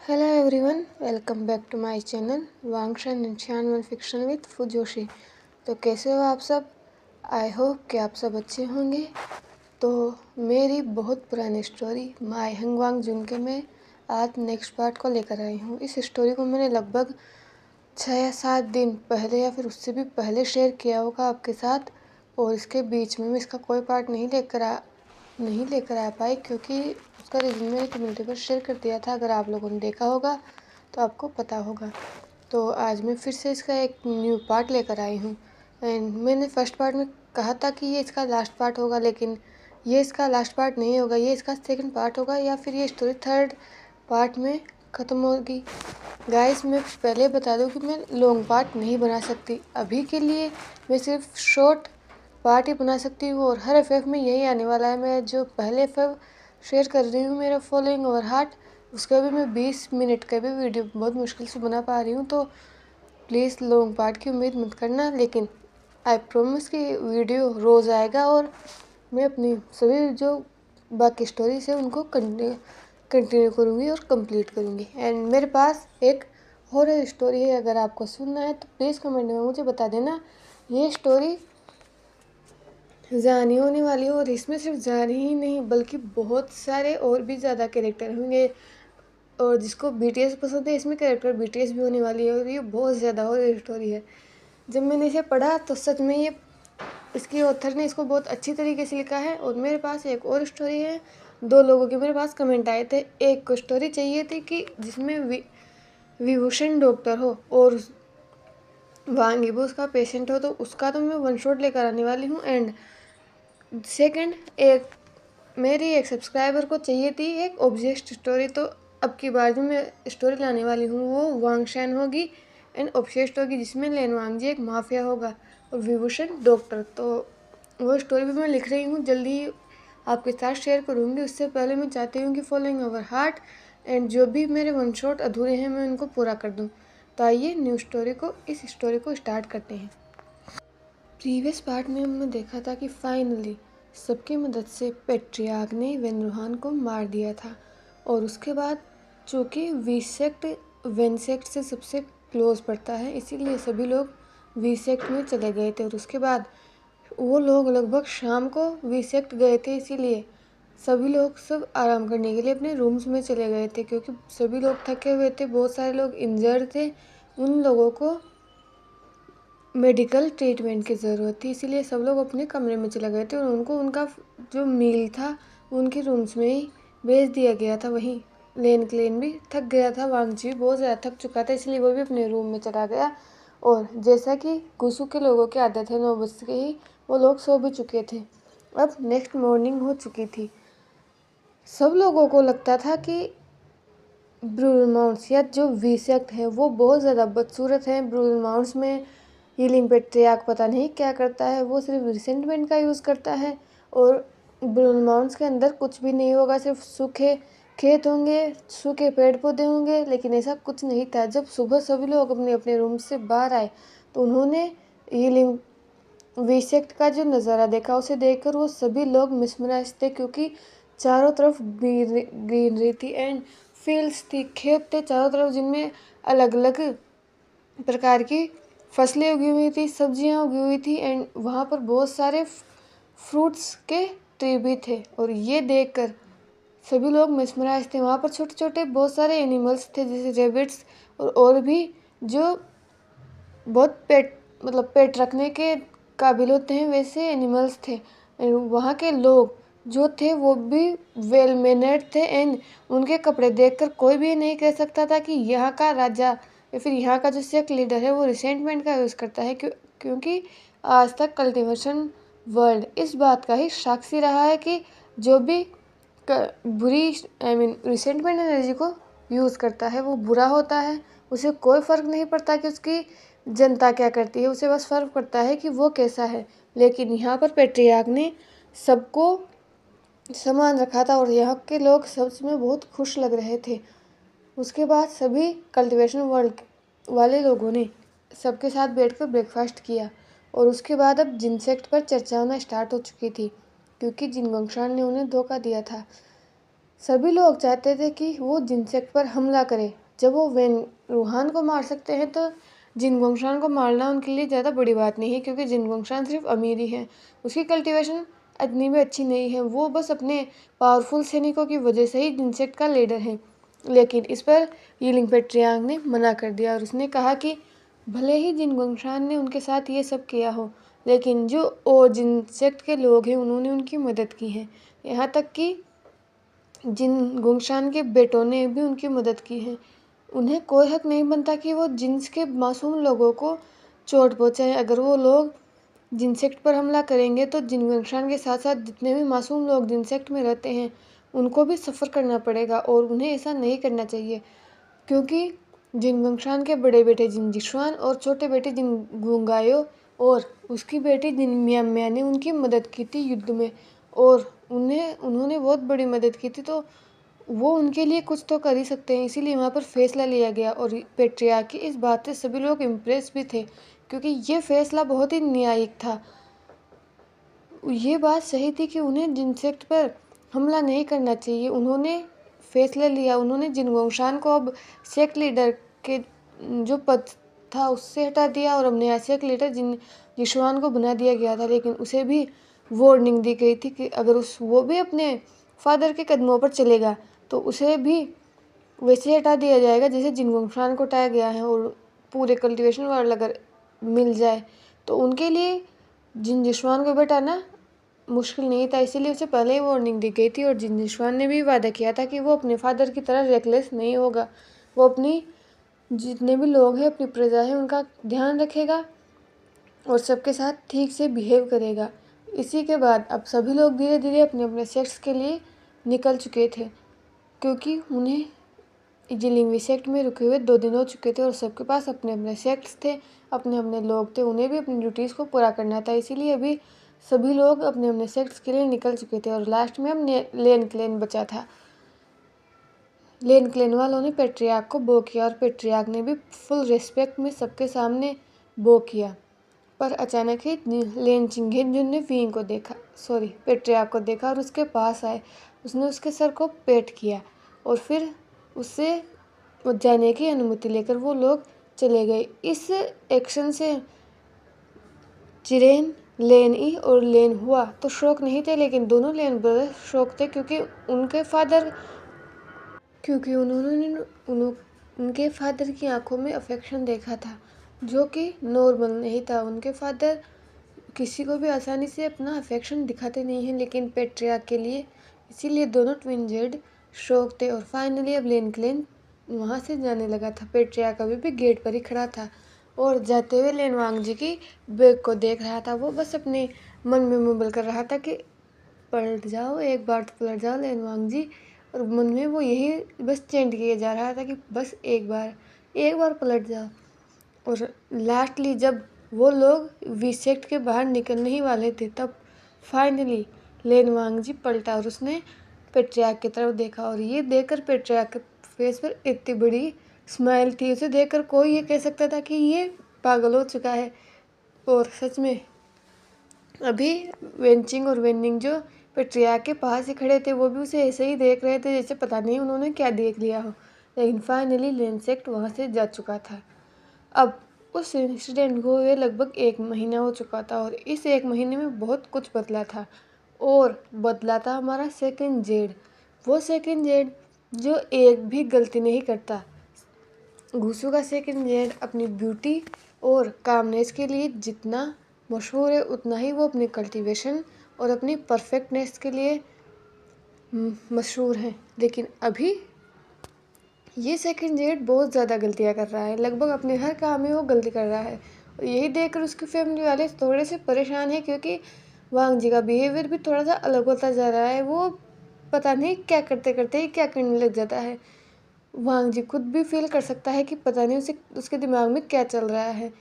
Hello everyone, welcome back to my channel Wangshan and fiction with Fujoshi. तो कैसे हो आप सब? आई होप कि आप सब अच्छे होंगे। तो मेरी बहुत पुरानी स्टोरी माय हंगवांग जुन के मैं आज नेक्स्ट पार्ट को लेकर आई हूँ। इस स्टोरी को मैंने लगभग 6 या 7 दिन पहले या फिर उससे भी पहले शेयर किया होगा आपके साथ, और इसके बीच में मैं इसका कोई पार्ट नहीं लेकर आ पाई क्योंकि उसका रीज़न मैंने कम्युनिटी पर शेयर कर दिया था। अगर आप लोगों ने देखा होगा तो आपको पता होगा। तो आज मैं फिर से इसका एक न्यू पार्ट लेकर आई हूँ। एंड मैंने फर्स्ट पार्ट में कहा था कि ये इसका लास्ट पार्ट होगा, लेकिन ये इसका लास्ट पार्ट नहीं होगा, ये इसका सेकंड पार्ट होगा, या फिर ये स्टोरी थर्ड पार्ट में ख़त्म होगी। गाइस, मैं पहले बता दूं कि मैं लॉन्ग पार्ट नहीं बना सकती। अभी के लिए मैं सिर्फ शॉर्ट पार्ट ही बना सकती हूँ, और हर एफ में यही आने वाला है। मैं जो पहले एफ शेयर कर रही हूँ, मेरा फॉलोइंग ओवर हार्ट, उसका भी मैं 20 मिनट का भी वीडियो बहुत मुश्किल से बना पा रही हूँ। तो प्लीज़ लॉन्ग पार्ट की उम्मीद मत करना, लेकिन आई प्रॉमिस कि वीडियो रोज़ आएगा, और मैं अपनी सभी जो बाकी स्टोरीज है उनको कंटिन्यू करूँगी और कंप्लीट करूँगी। एंड मेरे पास एक हॉरर स्टोरी है, अगर आपको सुनना है तो प्लीज़ कमेंट में मुझे बता देना। ये स्टोरी जानी होने वाली है, और इसमें सिर्फ जानी ही नहीं बल्कि बहुत सारे और भी ज़्यादा कैरेक्टर होंगे, और जिसको बीटीएस पसंद है इसमें कैरेक्टर बीटीएस भी होने वाली है, और ये बहुत ज़्यादा हॉरर स्टोरी है। जब मैंने इसे पढ़ा तो सच में ये इसकी ऑथर ने इसको बहुत अच्छी तरीके से लिखा है। और मेरे पास एक और स्टोरी है। 2 लोगों के मेरे पास कमेंट आए थे। एक को स्टोरी चाहिए थी कि जिसमें विभूषण डॉक्टर हो और वांगी वो उसका पेशेंट हो, तो उसका तो मैं वन शॉट लेकर आने वाली हूँ। एंड सेकंड, मेरी एक सब्सक्राइबर को चाहिए थी एक ऑब्जेक्ट स्टोरी, तो अब की बार जो मैं स्टोरी लाने वाली हूँ वो वांगशान होगी एंड ऑब्जेक्ट होगी, जिसमें लेन वांगजी एक माफिया होगा और विभूषण डॉक्टर। तो वो स्टोरी भी मैं लिख रही हूँ, जल्दी ही आपके साथ शेयर करूँगी। उससे पहले मैं चाहती हूँ कि फॉलोइंग ओवर हार्ट एंड जो भी मेरे वन शॉट अधूरे हैं मैं उनको पूरा कर दूँ। तो आइए इस स्टोरी को स्टार्ट करते हैं। प्रीवियस पार्ट में हमने देखा था कि फाइनली सबकी मदद से पेट्रियार्क ने वेनरूहान को मार दिया था, और उसके बाद चूँकि वीसेक्ट वेनसेक्ट से सबसे क्लोज पड़ता है, इसीलिए सभी लोग वीसेक्ट में चले गए थे। और उसके बाद वो लोग लगभग शाम को वीसेक्ट गए थे, इसीलिए सभी लोग सब आराम करने के लिए अपने रूम्स में चले गए थे, क्योंकि सभी लोग थके हुए थे, बहुत सारे लोग इंजर्ड थे, उन लोगों को मेडिकल ट्रीटमेंट की ज़रूरत थी, इसीलिए सब लोग अपने कमरे में चले गए थे, और उनको उनका जो मील था उनके रूम्स में ही भेज दिया गया था। वहीं लेन क्लेन भी थक गया था, वांगजी भी बहुत ज़्यादा थक चुका था, इसलिए वो भी अपने रूम में चला गया। और जैसा कि गुसू के लोगों की आदत है, 9 बजे के ही वो लोग सो भी चुके थे। अब नेक्स्ट मॉर्निंग हो चुकी थी। सब लोगों को लगता था कि ब्रूल माउंट्स या जो वीसेक्ट है वो बहुत ज़्यादा बदसूरत है। ब्रूल माउंट्स में हीलिंग पेट्रियार्क पता नहीं क्या करता है, वो सिर्फ रिसेंटमेंट का यूज़ करता है, और ब्रूल माउंट्स के अंदर कुछ भी नहीं होगा, सिर्फ सूखे खेत होंगे, सूखे पेड़ पौधे होंगे। लेकिन ऐसा कुछ नहीं था। जब सुबह सभी लोग अपने अपने रूम से बाहर आए तो उन्होंने हीलिंग वीसेक्ट का जो नज़ारा देखा, उसे देखकर वो सभी लोग मिसमराइज थे, क्योंकि चारों तरफ ग्रीनरी थी एंड फील्ड्स थी, खेत थे चारों तरफ, जिनमें अलग अलग प्रकार की फसलें उगी हुई थी, सब्जियां उगी हुई थी, एंड वहाँ पर बहुत सारे फ्रूट्स के ट्री भी थे। और ये देखकर सभी लोग मिसमराइज थे। वहाँ पर छोटे छोटे बहुत सारे एनिमल्स थे, जैसे रेबिट्स और भी जो बहुत पेट रखने के काबिल होते हैं, वैसे एनिमल्स थे। एंड वहाँ के लोग जो थे वो भी वेल मैनर्ड थे, एंड उनके कपड़े देखकर कोई भी नहीं कह सकता था कि यहाँ का राजा या फिर यहाँ का जो सेक्ट लीडर है वो रिसेंटमेंट का यूज़ करता है, क्योंकि आज तक कल्टिवेशन वर्ल्ड इस बात का ही साक्षी रहा है कि जो भी बुरी रिसेंटमेंट एनर्जी को यूज़ करता है वो बुरा होता है। उसे कोई फ़र्क नहीं पड़ता कि उसकी जनता क्या करती है, उसे बस फ़र्क पड़ता है कि वो कैसा है। लेकिन यहाँ पर पेट्रियार्क ने सबको समान रखा था, और यहाँ के लोग सच में बहुत खुश लग रहे थे। उसके बाद सभी कल्टिवेशन वर्ल्ड वाले लोगों ने सबके साथ बैठकर ब्रेकफास्ट किया, और उसके बाद अब जिनसेक्ट पर चर्चा होना स्टार्ट हो चुकी थी, क्योंकि जिनगोंगशान ने उन्हें धोखा दिया था। सभी लोग चाहते थे कि वो जिनसेक्ट पर हमला करे। जब वो वेन रूहान को मार सकते हैं तो जिन गोंगशान को मारना उनके लिए ज़्यादा बड़ी बात नहीं है, क्योंकि जिन गोंगशान सिर्फ अमीर ही है, उसकी कल्टीवेशन इतनी भी अच्छी नहीं है। वो बस अपने पावरफुल सैनिकों की वजह से ही जिनसेक्ट का लीडर है। लेकिन इस पर यीलिंग पेट्रियार्क ने मना कर दिया और उसने कहा कि भले ही जिन गोंगशान ने उनके साथ ये सब किया हो, लेकिन जो और जिनसेक्ट के लोग हैं उन्होंने उनकी मदद की है। यहाँ तक कि जिन गोंगशान के बेटों ने भी उनकी मदद की है। उन्हें कोई हक नहीं बनता कि वो जिन्स के मासूम लोगों को चोट पहुँचाएं। अगर वो लोग जिनसेक्ट पर हमला करेंगे तो जिन गोंगशान के साथ साथ जितने भी मासूम लोग जिनसेक्ट में रहते हैं उनको भी सफ़र करना पड़ेगा, और उन्हें ऐसा नहीं करना चाहिए, क्योंकि जिन गोंगशान के बड़े बेटे जिन जिशुआन और छोटे बेटे जिन गुंगायो और उसकी बेटी जिन मियाम्या ने उनकी मदद की थी युद्ध में, और उन्होंने बहुत बड़ी मदद की थी, तो वो उनके लिए कुछ तो कर ही सकते हैं। इसीलिए वहाँ पर फैसला लिया गया और पेट्रियार्क की इस बात से सभी लोग इम्प्रेस भी थे, क्योंकि ये फैसला बहुत ही न्यायिक था। ये बात सही थी कि उन्हें जिनसेक्ट पर हमला नहीं करना चाहिए। उन्होंने फैसला लिया, उन्होंने जिन गोंगशान को अब सेक्ट लीडर के जो पद था उससे हटा दिया और अब नया सेक्ट लीडर जिन जिशुआन को बना दिया गया था। लेकिन उसे भी वार्निंग दी गई थी कि अगर वो भी अपने फादर के कदमों पर चलेगा तो उसे भी वैसे हटा दिया जाएगा जैसे जिन गोंगशान को हटाया गया है। और पूरे कल्टीवेशन वर्ल्ड अगर मिल जाए तो उनके लिए जिन जिशुआन को हटाना मुश्किल नहीं था। इसीलिए उसे पहले ही वार्निंग दी गई थी और जिन जिशुआन ने भी वादा किया था कि वो अपने फादर की तरह रेकलेस नहीं होगा। वो अपनी जितने भी लोग हैं, अपनी प्रजा है, उनका ध्यान रखेगा और सबके साथ ठीक से बिहेव करेगा। इसी के बाद अब सभी लोग धीरे धीरे अपने अपने सेक्ट्स के लिए निकल चुके थे, क्योंकि उन्हें यीलिंग सेक्ट में रुके हुए 2 दिन हो चुके थे और सबके पास अपने अपने सेक्ट्स थे, अपने अपने लोग थे, उन्हें भी अपनी ड्यूटीज़ को पूरा करना था। इसीलिए अभी सभी लोग अपने अपने सेक्ट्स के लिए निकल चुके थे और लास्ट में अब लेन क्लेन बचा था। लेन क्लेन वालों ने पेट्रियार्क को बो किया और पेट्रियार्क ने भी फुल रिस्पेक्ट में सबके सामने बो किया। पर अचानक ही लेन चिंगेजुन ने वीइंग को देखा, पेट्रियार्क को देखा और उसके पास आए। उसने उसके सर को पेट किया और फिर उससे जाने की अनुमति लेकर वो लोग चले गए। इस एक्शन से चिरेन, लेन ई और लेन हुआ तो शौक नहीं थे, लेकिन दोनों लेन ब्रदर शौक थे, क्योंकि उनके फादर की आंखों में अफेक्शन देखा था जो कि नॉर्मल नहीं था। उनके फादर किसी को भी आसानी से अपना अफेक्शन दिखाते नहीं हैं, लेकिन पेट्रियार्क के लिए, इसीलिए दोनों ट्विन जेड शौक थे। और फाइनली अब लेन क्लेन वहाँ से जाने लगा था। पेट्रियार्क अभी भी गेट पर ही खड़ा था और जाते हुए लेन वांगजी की बैग को देख रहा था। वो बस अपने मन में मुंबल कर रहा था कि पलट जाओ, एक बार तो पलट जाओ लेन वांगजी। और मन में वो यही बस चेंट किए जा रहा था कि बस एक बार पलट जाओ। और लास्टली जब वो लोग विसेक्ट के बाहर निकलने ही वाले थे तब फाइनली लेन वांगजी पलटा और उसने पेट्रियार्क की तरफ देखा। और ये देखकर पेट्रियार्क के फेस पर इतनी बड़ी स्माइल थी, उसे देखकर कोई ये कह सकता था कि ये पागल हो चुका है। और सच में अभी वेंचिंग और वेनिंग जो पेट्रियार्क के पास ही खड़े थे वो भी उसे ऐसे ही देख रहे थे जैसे पता नहीं उन्होंने क्या देख लिया हो। लेकिन फाइनली लेनसेक्ट वहाँ से जा चुका था। अब उस इंसिडेंट को हुए लगभग 1 महीना हो चुका था और इस 1 महीने में बहुत कुछ बदला था। और बदला था हमारा सेकंड जेड, वो सेकंड जेड जो एक भी गलती नहीं करता। घुसू का सेकंड जेड अपनी ब्यूटी और कामनेस के लिए जितना मशहूर है उतना ही वो अपनी कल्टीवेशन और अपनी परफेक्टनेस के लिए मशहूर है। लेकिन अभी ये सेकंड जेड बहुत ज़्यादा गलतियाँ कर रहा है, लगभग अपने हर काम में वो गलती कर रहा है। और यही देखकर उसकी फैमिली वाले थोड़े से परेशान हैं, क्योंकि वांग जी का बिहेवियर भी थोड़ा सा अलग होता जा रहा है। वो पता नहीं क्या करते करते ही क्या करने लग जाता है। वांग जी खुद भी फील कर सकता है कि पता नहीं उसके दिमाग में क्या चल रहा है।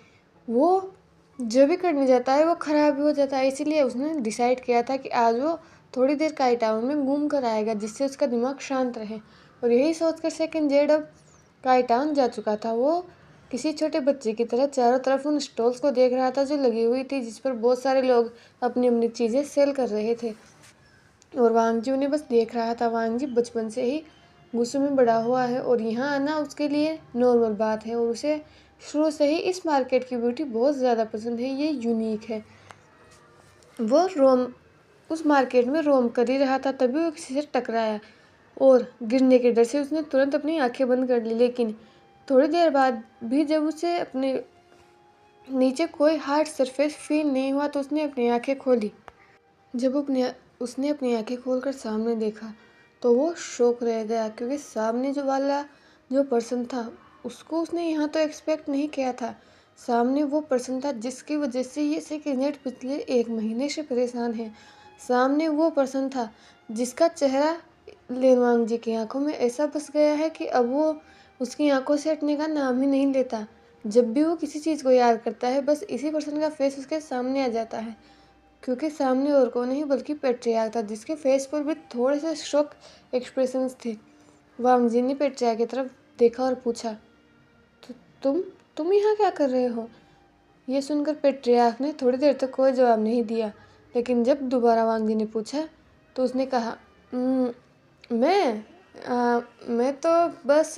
वो जो भी करने जाता है वो ख़राब भी हो जाता है। इसीलिए उसने डिसाइड किया था कि आज वो थोड़ी देर काई टाउन में घूम कर आएगा जिससे उसका दिमाग शांत रहे। और यही सोचकर सेकंड जेड अब काई टाउन जा चुका था। वो किसी छोटे बच्चे की तरह चारों तरफ उन स्टॉल्स को देख रहा था जो लगी हुई थी, जिस पर बहुत सारे लोग अपनी अपनी चीज़ें सेल कर रहे थे। और वांग जी उन्हें बस देख रहा था। वांग जी बचपन से ही गुस्से में बड़ा हुआ है और यहाँ आना उसके लिए नॉर्मल बात है, और उसे शुरू से ही इस मार्केट की ब्यूटी बहुत ज़्यादा पसंद है, ये यूनिक है। वो रोम उस मार्केट में रोम कर ही रहा था, तभी वो किसी से टकराया और गिरने के डर से उसने तुरंत अपनी आंखें बंद कर ली। लेकिन थोड़ी देर बाद भी जब उसे अपने नीचे कोई हार्ड सरफेस फील नहीं हुआ तो उसने अपनी आंखें खोली। जब उसने अपनी आंखें खोलकर सामने देखा तो वो शॉक रह गया, क्योंकि सामने जो पर्सन था उसको उसने यहाँ तो एक्सपेक्ट नहीं किया था। सामने वो पर्सन था जिसकी वजह से ये सेक्रेटरी पिछले 1 महीने से परेशान है। सामने वो पर्सन था जिसका चेहरा लेनवांग जी की आंखों में ऐसा बस गया है कि अब वो उसकी आंखों से हटने का नाम ही नहीं लेता। जब भी वो किसी चीज़ को याद करता है बस इसी पर्सन का फेस उसके सामने आ जाता है, क्योंकि सामने और कौन नहीं बल्कि पेट्रियार्क था, जिसके फेस पर भी थोड़े से शॉक एक्सप्रेशंस थे। वांग जी ने पेट्रियार्क की तरफ देखा और पूछा, "तु, तुम तुम यहाँ क्या कर रहे हो?" ये सुनकर पेट्रियार्क ने थोड़ी देर तक कोई जवाब नहीं दिया, लेकिन जब दोबारा वांग जी ने पूछा तो उसने कहा, "हम्म, मैं मैं तो बस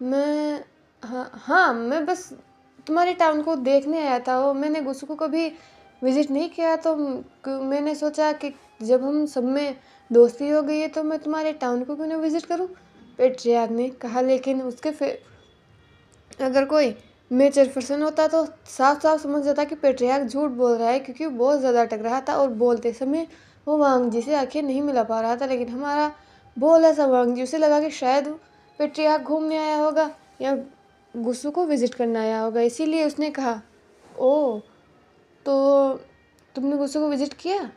मैं हाँ मैं बस तुम्हारे टाउन को देखने आया था। वो मैंने गुस्सू को कभी विजिट नहीं किया, तो मैंने सोचा कि जब हम सब में दोस्ती हो गई है तो मैं तुम्हारे टाउन को क्यों ना विजिट करूं।" पेट्रियार्क ने कहा, लेकिन अगर कोई मेचर पर्सन होता तो साफ साफ समझ जाता कि पेट्रियार्क झूठ बोल रहा है, क्योंकि वो बहुत ज़्यादा अटक रहा था और बोलते समय वो वांग जी से आंखें नहीं मिला पा रहा था। लेकिन हमारा बोल ऐसा वांग जी, उसे लगा कि शायद पेट्रियार्क घूमने आया होगा या गुस्सू को विजिट करना आया होगा, इसीलिए उसने कहा, "ओ, तो तुमने गुस्सू को विजिट किया?"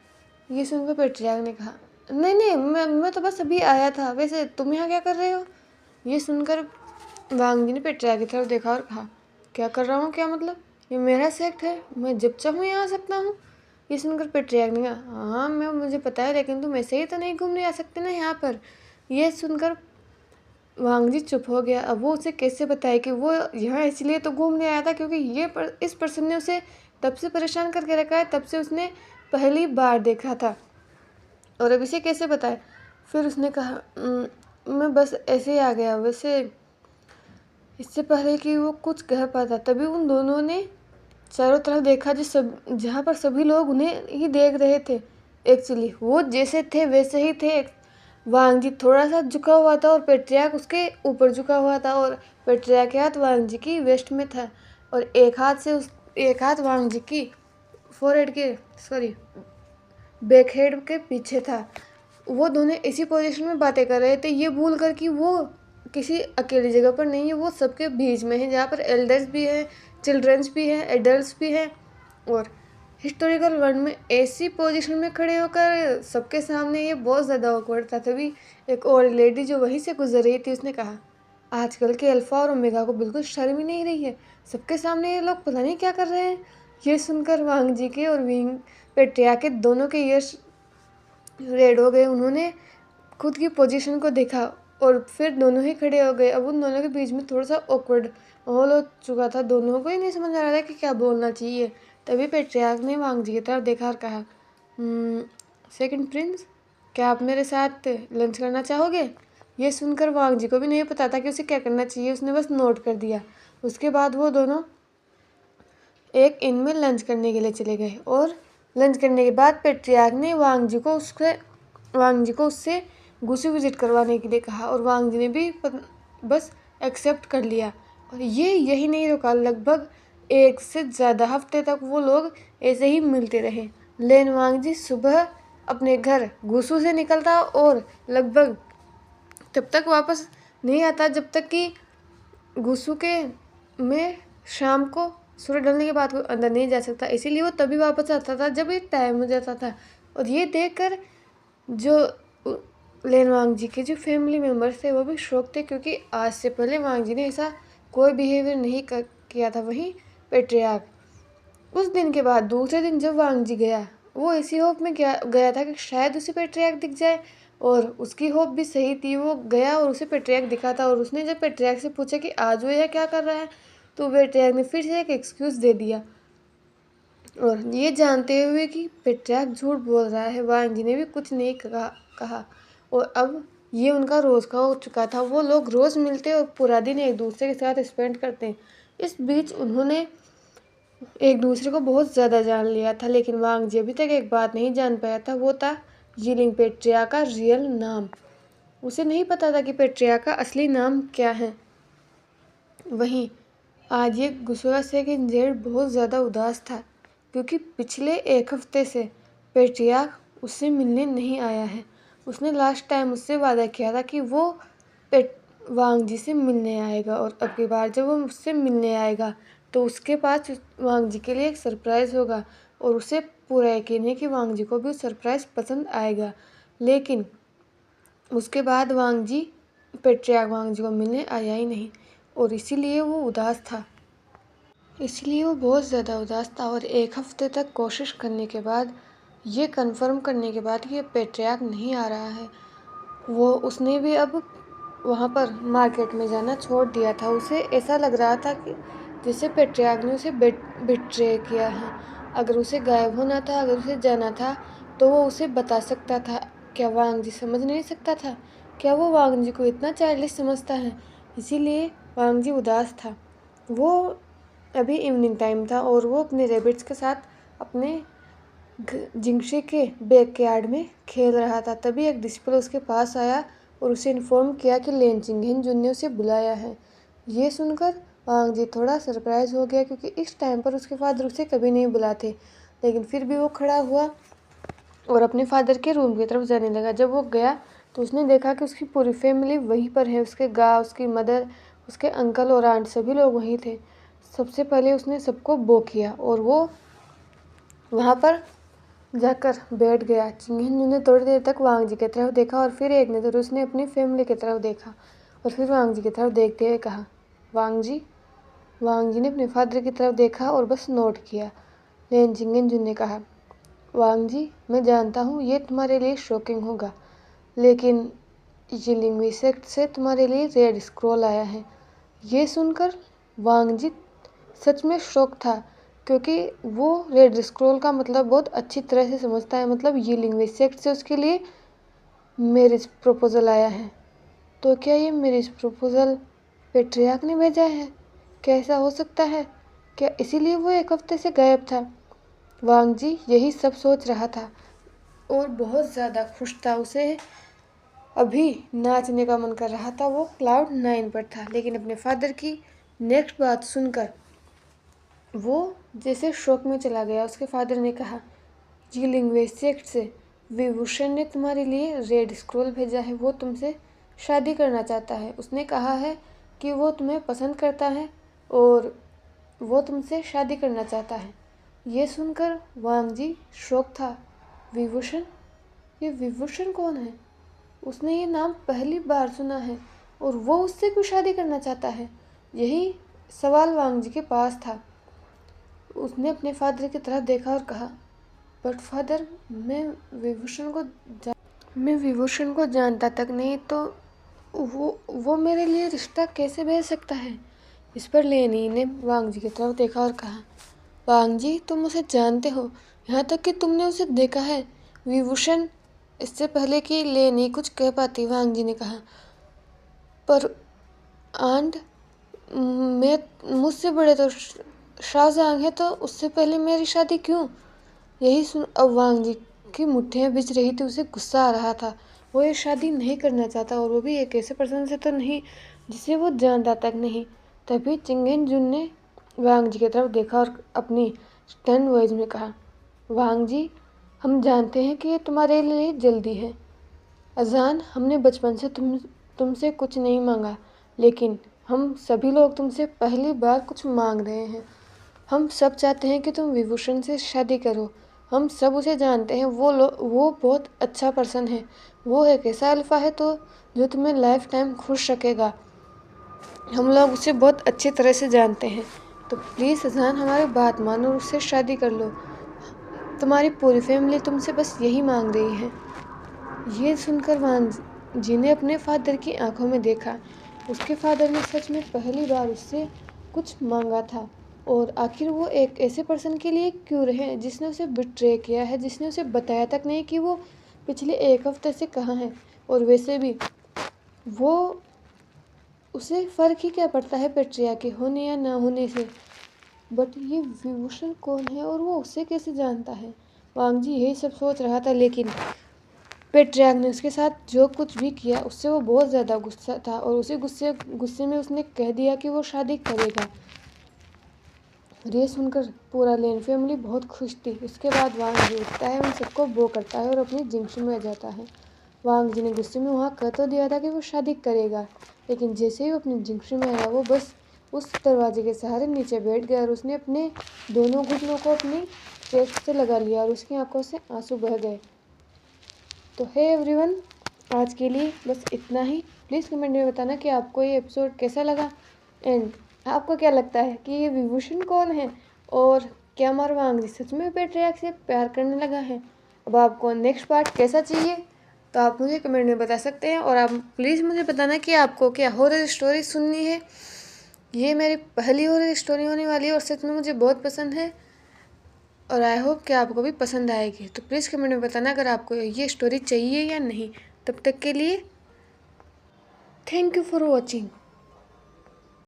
ये सुनकर पेट्रियार्क ने कहा, "नहीं नहीं, मैं तो बस अभी आया था। वैसे तुम यहाँ क्या कर रहे हो?" ये सुनकर वांग जी ने पेट्रियार्क की तरफ देखा और कहा, "क्या कर रहा हूँ? क्या मतलब? ये मेरा सेक्ट है, मैं जब चाहूँ यहाँ आ सकता हूँ।" ये सुनकर पेट्रियार्क ने कहा, "हाँ मैं मुझे पता है, लेकिन तुम ऐसे ही तो नहीं घूमने आ सकते ना यहाँ पर।" ये सुनकर वांग जी चुप हो गया। अब वो उसे कैसे बताए कि वो यहाँ इसलिए तो घूमने आया था क्योंकि इस पर्सन ने उसे तब से परेशान करके रखा है, तब से उसने पहली बार देखा था, और अब इसे कैसे बताए। फिर उसने कहा, मैं बस ऐसे ही आ गया। वैसे इससे पहले कि वो कुछ कह पाता तभी उन दोनों ने चारों तरफ देखा, जहाँ पर सभी लोग उन्हें ही देख रहे थे। एक्चुअली वो जैसे थे वैसे ही थे। वांग जी थोड़ा सा झुका हुआ था और पेट्रियार्क उसके ऊपर झुका हुआ था, और पेट्रियार्क के हाथ वांग जी की वेस्ट में था और एक हाथ वांग जी की फोरहेड के बैक हेड के पीछे था। वो दोनों इसी पोजीशन में बातें कर रहे थे, ये भूल कर कि वो किसी अकेली जगह पर नहीं है, वो सबके बीच में है, जहाँ पर एल्डर्स भी हैं, चिल्ड्रंस भी हैं, एडल्ट्स भी हैं। और हिस्टोरिकल वर्ल्ड में ऐसी पोजीशन में खड़े होकर सबके सामने ये बहुत ज़्यादा ऑकवर्ड था। तभी एक और लेडी जो वहीं से गुजर रही थी उसने कहा, "आजकल के अल्फ़ा और ओमेगा को बिल्कुल शर्म ही नहीं रही है, सबके सामने ये लोग पता नहीं क्या कर रहे हैं।" ये सुनकर वांग जी के और विंग पेट्रिया के दोनों के ईयर्स रेड हो गए। उन्होंने खुद की पोजीशन को देखा और फिर दोनों ही खड़े हो गए। अब उन दोनों के बीच में थोड़ा सा ऑकवर्ड माहौल हो चुका था, दोनों को ही नहीं समझ आ रहा था कि क्या बोलना चाहिए। तभी पेट्रियार्क ने वांग जी की तरफ देखा और कहा, सेकंड प्रिंस, क्या आप मेरे साथ लंच करना चाहोगे?" ये सुनकर वांग जी को भी नहीं पता था कि उसे क्या करना चाहिए, उसने बस नोट कर दिया। उसके बाद वो दोनों एक इन में लंच करने के लिए चले गए, और लंच करने के बाद पेट्रियार्क ने वांग जी को उससे गुस्से विजिट करवाने के लिए कहा, और वांग जी ने भी बस एक्सेप्ट कर लिया। और ये यही नहीं रुका, लगभग 1 से ज़्यादा हफ्ते तक वो लोग ऐसे ही मिलते रहे। लेन वांग जी सुबह अपने घर गुस्सू से निकलता और लगभग तब तक वापस नहीं आता जब तक कि गुस्सू के में शाम को सूरज ढलने के बाद कोई अंदर नहीं जा सकता, इसीलिए वो तभी वापस आता था जब एक टाइम हो जाता था। और ये देखकर जो लेन वांग जी के जो फैमिली मेम्बर्स थे वो भी शॉक थे, क्योंकि आज से पहले वांग जी ने ऐसा कोई बिहेवियर नहीं किया था। वहीं पेट्रियार्क उस दिन के बाद दूसरे दिन जब वांग जी गया, वो इसी होप में गया था कि शायद उसे पेट्रियार्क दिख जाए, और उसकी होप भी सही थी। वो गया और उसे पेट्रियार्क दिखा था, और उसने जब पेट्रियार्क से पूछा कि आज वो यह क्या कर रहा है, तो पेट्रियार्क ने फिर से एक एक्सक्यूज़ दे दिया। और ये जानते हुए कि पेट्रियार्क झूठ बोल रहा है, वांग जी ने भी कुछ नहीं कहा। और अब ये उनका रोज़ का हो चुका था। वो लोग रोज़ मिलते और पूरा दिन एक दूसरे के साथ स्पेंड करते। इस बीच उन्होंने एक दूसरे को बहुत ज़्यादा जान लिया था, लेकिन वांग जी अभी तक एक बात नहीं जान पाया था, वो था यीलिंग पेट्रिया का रियल नाम। उसे नहीं पता था कि पेट्रिया का असली नाम क्या है। वहीं आज ये गुस्सा से कि जेड बहुत ज़्यादा उदास था, क्योंकि पिछले एक हफ्ते से पेट्रिया उससे मिलने नहीं आया है। उसने लास्ट टाइम उससे वादा किया था कि वो पेट वांग जी से मिलने आएगा, और अब की बार जब वो मुझसे मिलने आएगा तो उसके पास वांग जी के लिए एक सरप्राइज़ होगा, और उसे पूरा यकीन है कि वांग जी को भी सरप्राइज़ पसंद आएगा। लेकिन उसके बाद वांग जी पेट्रियार्क वांग जी को मिलने आया ही नहीं, और इसीलिए वो उदास था। इसलिए वो बहुत ज़्यादा उदास था, और एक हफ्ते तक कोशिश करने के बाद, ये कंफर्म करने के बाद कि ये पेट्रियार्क नहीं आ रहा है, वो उसने भी अब वहाँ पर मार्केट में जाना छोड़ दिया था। उसे ऐसा लग रहा था कि जैसे पेट्रियार्क ने उसे बिट्रे किया है। अगर उसे गायब होना था, अगर उसे जाना था, तो वो उसे बता सकता था। क्या वांग जी समझ नहीं सकता था? क्या वो वांग जी को इतना चाइल्डिश समझता है? इसीलिए वांग जी उदास था। वो अभी इवनिंग टाइम था, और वो अपने रैबिट्स के साथ अपने जिंगशे के बैकयार्ड में खेल रहा था। तभी एक डिस्पल उसके पास आया और उसे इन्फॉर्म किया कि लेन चिंगहेन जुन ने उसे बुलाया है। ये सुनकर वांग जी थोड़ा सरप्राइज हो गया, क्योंकि इस टाइम पर उसके फादर उसे कभी नहीं बुलाते। लेकिन फिर भी वो खड़ा हुआ और अपने फादर के रूम की तरफ जाने लगा। जब वो गया तो उसने देखा कि उसकी पूरी फैमिली वहीं पर है। उसके उसकी मदर, उसके अंकल और आंट सभी लोग वहीं थे। सबसे पहले उसने सबको बो किया, और वो वहाँ पर जाकर बैठ गया। चिंगहेन ने थोड़ी देर तक वांग जी की तरफ देखा, और फिर एक नज़र उसने अपनी फैमिली की तरफ देखा, और फिर वांग जी की तरफ देखते हुए कहा, वांग जी। वांग जी ने अपने फादर की तरफ देखा और बस नोट किया। लेन चिंगहेन ने कहा, वांग जी, मैं जानता हूँ ये तुम्हारे लिए शॉकिंग होगा, लेकिन ये लिंग्विस्टिक्स से तुम्हारे लिए रेड स्क्रॉल आया है। ये सुनकर वांग जी सच में शॉक था, क्योंकि वो रेड स्क्रॉल का मतलब बहुत अच्छी तरह से समझता है। मतलब ये लिंग्विस्टिक्स से उसके लिए मैरिज प्रपोजल आया है। तो क्या ये मैरिज प्रपोजल पेट्रियार्क ने भेजा है? क्या ऐसा हो सकता है? क्या इसीलिए वो एक हफ्ते से गायब था? वांग जी यही सब सोच रहा था, और बहुत ज़्यादा खुश था। उसे अभी नाचने का मन कर रहा था। वो क्लाउड 9 पर था, लेकिन अपने फादर की नेक्स्ट बात सुनकर वो जैसे शौक में चला गया। उसके फादर ने कहा, जी लिंग्विस्टिक्स से विभूषण ने तुम्हारे लिए रेड स्क्रॉल भेजा है। वो तुमसे शादी करना चाहता है। उसने कहा है कि वो तुम्हें पसंद करता है और वो तुमसे शादी करना चाहता है। ये सुनकर वांग जी शौक था। विभूषण? ये विभूषण कौन है? उसने ये नाम पहली बार सुना है, और वो उससे क्यों शादी करना चाहता है? यही सवाल वांग जी के पास था। उसने अपने फादर की तरफ देखा और कहा, बट फादर, मैं विभूषण को जानता तक नहीं, तो वो मेरे लिए रिश्ता कैसे भेज सकता है? इस पर लेनी ने वांग जी की तरफ देखा और कहा, वांग जी, तुम उसे जानते हो, यहाँ तक कि तुमने उसे देखा है। विभूषण? इससे पहले कि लेनी कुछ कह पाती, वांग जी ने कहा, पर आंट, मैं मुझसे बड़े तो शाहजहां है, तो उससे पहले मेरी शादी क्यों? यही सुन अब वांग जी की मुट्ठियाँ भिज रही थी। उसे गुस्सा आ रहा था। वो ये शादी नहीं करना चाहता, और वो भी एक ऐसे पर्सन से तो नहीं जिसे वो जानता तक नहीं। तभी चिंगेन जुन ने वांग जी की तरफ देखा और अपनी स्टन वॉइस में कहा, वांग जी, हम जानते हैं कि ये तुम्हारे लिए जल्दी है। अजान, हमने बचपन से तुमसे कुछ नहीं मांगा, लेकिन हम सभी लोग तुमसे पहली बार कुछ मांग रहे हैं। हम सब चाहते हैं कि तुम विभूषण से शादी करो। हम सब उसे जानते हैं। वो बहुत अच्छा पर्सन है। वो एक ऐसा अल्फा है तो जो तुम्हें लाइफ टाइम खुश रखेगा। हम लोग उसे बहुत अच्छी तरह से जानते हैं। तो प्लीज़ अजान, हमारी बात मानो और उससे शादी कर लो। तुम्हारी पूरी फैमिली तुमसे बस यही मांग रही है। ये सुनकर वांग जी ने अपने फादर की आंखों में देखा। उसके फादर ने सच में पहली बार उससे कुछ मांगा था। और आखिर वो एक ऐसे पर्सन के लिए क्यों रहे जिसने उसे बिट्रे किया है, जिसने उसे बताया तक नहीं कि वो पिछले 1 हफ्ते से कहाँ है। और वैसे भी वो उसे फ़र्क ही क्या पड़ता है पेट्रिया के होने या ना होने से। बट ये विभूषण कौन है और वो उसे कैसे जानता है। वांग जी यही सब सोच रहा था, लेकिन पेट्रियाक ने उसके साथ जो कुछ भी किया उससे वो बहुत ज़्यादा गुस्सा था और उसी गुस्से में उसने कह दिया कि वो शादी करेगा। और ये सुनकर पूरा लेन फैमिली बहुत खुश थी। उसके बाद वांग जी उठता है, उन सबको बो करता है और अपनी जिंक्शन में जाता है। वांग जी ने गुस्से में वहाँ कह तो दिया था कि वो शादी करेगा, लेकिन जैसे ही वो अपनी जिंक्शन में आया वो बस उस दरवाजे के सहारे नीचे बैठ गया और उसने अपने दोनों घुटनों को अपनी चेस्ट से लगा लिया और उसकी आंखों से आंसू बह गए। तो हे एवरीवन, आज के लिए बस इतना ही। प्लीज़ कमेंट में बताना कि आपको ये एपिसोड कैसा लगा एंड आपको क्या लगता है कि ये विभूषण कौन है और क्या मारवांग जी सच में पेट्रियार्क से प्यार करने लगा है। अब आपको नेक्स्ट पार्ट कैसा चाहिए तो आप मुझे कमेंट में बता सकते हैं। और आप प्लीज़ मुझे बताना कि आपको क्या हॉरर स्टोरी सुननी है। ये मेरी पहली हॉरर स्टोरी होने वाली है और सच में मुझे बहुत पसंद है और आई होप कि आपको भी पसंद आएगी। तो प्लीज़ कमेंट में बताना अगर आपको ये स्टोरी चाहिए या नहीं। तब तक के लिए थैंक यू फॉर वॉचिंग।